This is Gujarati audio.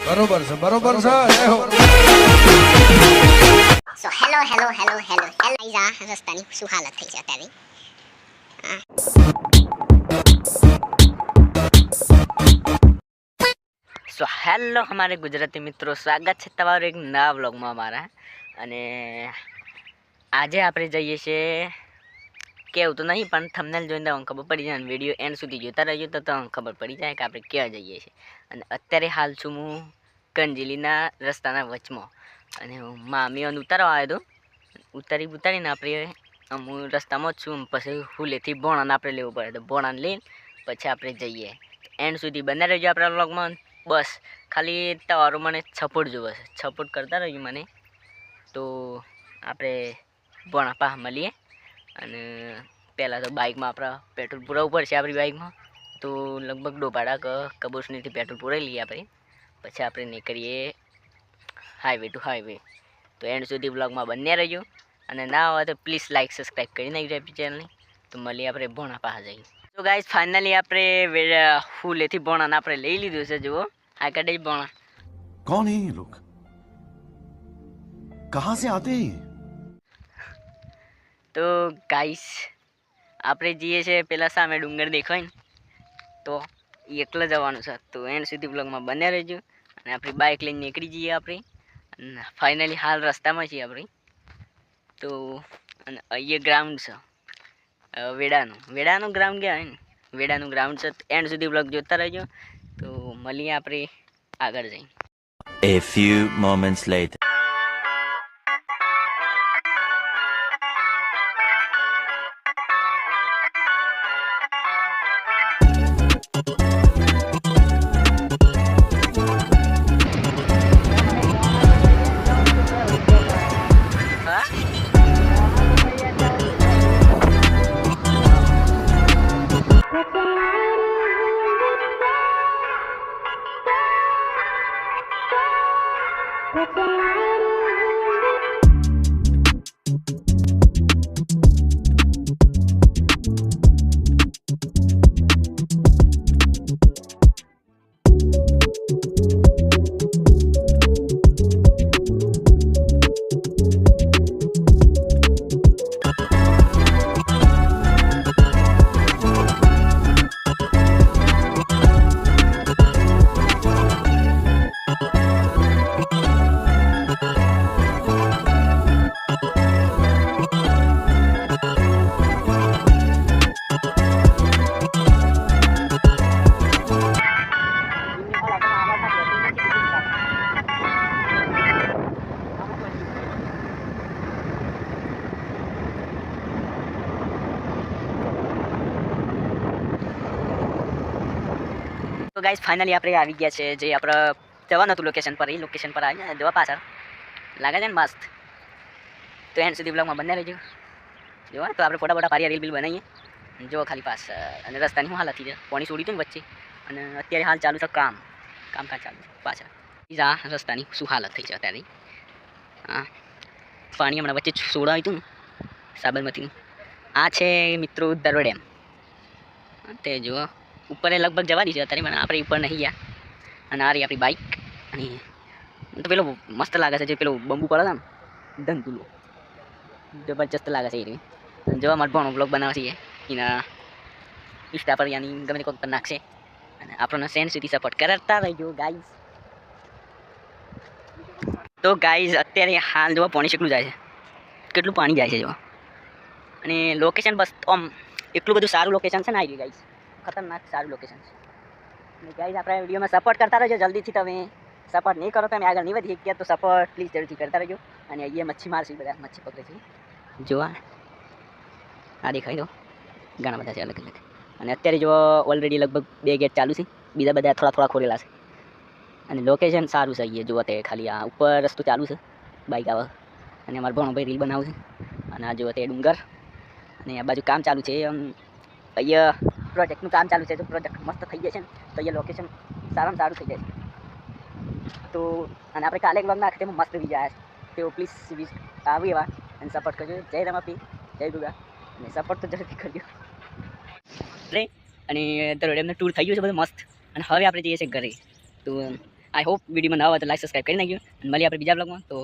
બરોબર છે બરોબર છે જય હો સો હેલો ગાઈઝ આ રસ્તાની શું હાલત થઈ છે અત્યારે સો હેલો हमारे गुजराती મિત્રો સ્વાગત છે તમારું એક નવા વ્લોગમાં અમારા અને આજે આપણે જઈએ છીએ કેવું તો નહીં પણ થંબનેલ જોઈને તમને ખબર પડી જાય વિડીયો એન્ડ સુધી જોતા રહેજો તો તમને ખબર પડી જાય કે આપણે ક્યાં જઈએ છીએ અને અત્યારે હાલ છું હું કંજીલીના રસ્તાના વચમાં અને હું મામીઓને ઉતારવા આવ્યો હતો ઉતારીને આપણે હું રસ્તામાં જ છું પછી હુલેથી ભોણાને આપણે લેવું પડે તો ભોણાને લઈને પછી આપણે જઈએ એન્ડ સુધી બને રહેજો આપણા વ્લોગમાં બસ ખાલી તમારું મને સપોર્ટ જોવે છે સપોર્ટ કરતા રહેજો મને તો આપણે ભોણા પાસે મળીએ અને પહેલાં તો બાઇકમાં આપણા પેટ્રોલ પુરાવવું પડશે આપણી બાઇકમાં તો લગભગ ડોભાડા કબોસનીથી પેટ્રોલ પુરાવી લઈએ આપણે પછી આપણે નીકળીએ હાઈવે ટુ હાઈવે તો એન્ડ સુધી બ્લોગમાં બન્યા રહેજો અને ના હોય તો પ્લીઝ લાઇક સબસ્ક્રાઈબ કરી નાખજો આપણી ચેનલની તો મળીએ આપણે ભોણા પાસે જઈએ તો ગાઈઝ ફાઇનલી આપણે હુલેથી ભોણાને આપણે લઈ લીધું છે જુઓ આ કાઢે ભોણા कौन है ये लोग कहाँ से आते हैं તો ગાઈસ આપણે જઈએ છીએ પેલા સામે ડુંગર દેખાય ને તો એકલા જવાનું છે તો એન્ડ સુધી બ્લોગમાં બન્યા રહેજો અને આપણી બાઇક લઈને નીકળી જઈએ આપણે અને ફાઇનલી હાલ રસ્તામાં છીએ આપણે તો અને અહીંયા ગ્રાઉન્ડ છે વેડાનું ગ્રાઉન્ડ કહેવાય ને વેડાનું ગ્રાઉન્ડ છે એન્ડ સુધી બ્લોગ જોતા રહેજો તો મળીએ આપણે આગળ જઈએ A few moments later. તો ગાઈઝ ફાઇનલી આપણે આવી ગયા છે જે આપણે જવાનું હતું લોકેશન પર એ લોકેશન પર આવી જવા પાછળ લાગે છે ને મસ્ત તો એન્ડ સુધી બ્લોગમાં બંને રહેજો જોવા તો આપણે ફોટા પાડીએ રીલ બિલ બનાવીએ જો ખાલી પાસ અને રસ્તાની શું હાલત થઈ છે પાણી છોડી હતું ને વચ્ચે અને અત્યારે હાલ ચાલુ છે કામકાજ ચાલુ છે પાછળ આ રસ્તાની શું હાલત થઈ છે અત્યારે હા પાણી હમણાં વચ્ચે છોડાવ્યું હતું ને સાબરમતીનું આ છે મિત્રો દરો ડેમ તે જુઓ ઉપર લગભગ જવા દીધી અત્યારે પણ આપણે ઉપર નહીં ગયા અને આ રહી આપણી બાઇક અને તો પેલો મસ્ત લાગે છે જે પેલો બંબુ પડે ને ધંતુલો જબરજસ્ત લાગે છે એ રહી જોવા માટે ભણો બ્લોગ બનાવે છે એના ઇન્સ્ટા પર યાની ગમે તે કોઈ પર નાખશે અને આપણને સેન્ડ સુધી સપોર્ટ કરતા રહેજો ગાઈઝ તો ગાઈઝ અત્યારે હાલ જોવા પાણી કેટલું જાય છે કેટલું પાણી જાય છે જોવા અને લોકેશન બસ આમ એટલું બધું સારું લોકેશન છે ને આવી ગાઈઝ ખતરનાક સારું લોકેશન છે અને ગાઈઝ આપણા વિડીયોમાં સપોર્ટ કરતા રહેજો જલ્દીથી તમે સપોર્ટ નહીં કરો તમે આગળ નહીં વધી ગયા તો સપોર્ટ પ્લીઝ જરૂરથી કરતા રહેજો અને અહીંયા મચ્છી મારશે બધા મચ્છી પકડે છે જોવા આ દેખાય દો ઘણા બધા છે અલગ અલગ અને અત્યારે જો ઓલરેડી લગભગ 2 ગેટ ચાલુ છે બીજા બધા થોડા ખોલેલા છે અને લોકેશન સારું છે અહીંયા જોવા તે ખાલી આ ઉપર રસ્તો ચાલુ છે બાઇક આવે અને અમારા ભણોભાઈ રીલ બનાવું છે અને આ જોવા તે ડુંગર અને આ બાજુ કામ ચાલુ છે અહીંયા પ્રોજેક્ટનું કામ ચાલુ છે તો પ્રોજેક્ટ મસ્ત થઈ જશે ને તો અહીંયા લોકેશન સારામાં સારું થઈ જાય તો અને આપણે કાલે એક વખત તેમાં મસ્ત વી જાય તો પ્લીઝ આવી એવા અને સપોર્ટ કરજો જય રમાપી જય દુર્ગા અને સપોર્ટ તો જરૂરથી કરજો અને દરોડ એમને ટૂર થઈ ગયું છે બધું મસ્ત અને હવે આપણે જઈએ છીએ ઘરે તો આઈ હોપ વિડીયોમાં નવા હોય તો લાઈક સબસ્ક્રાઈબ કરી નાખ્યો અને મળીએ આપણે બીજા બ્લોગમાં. તો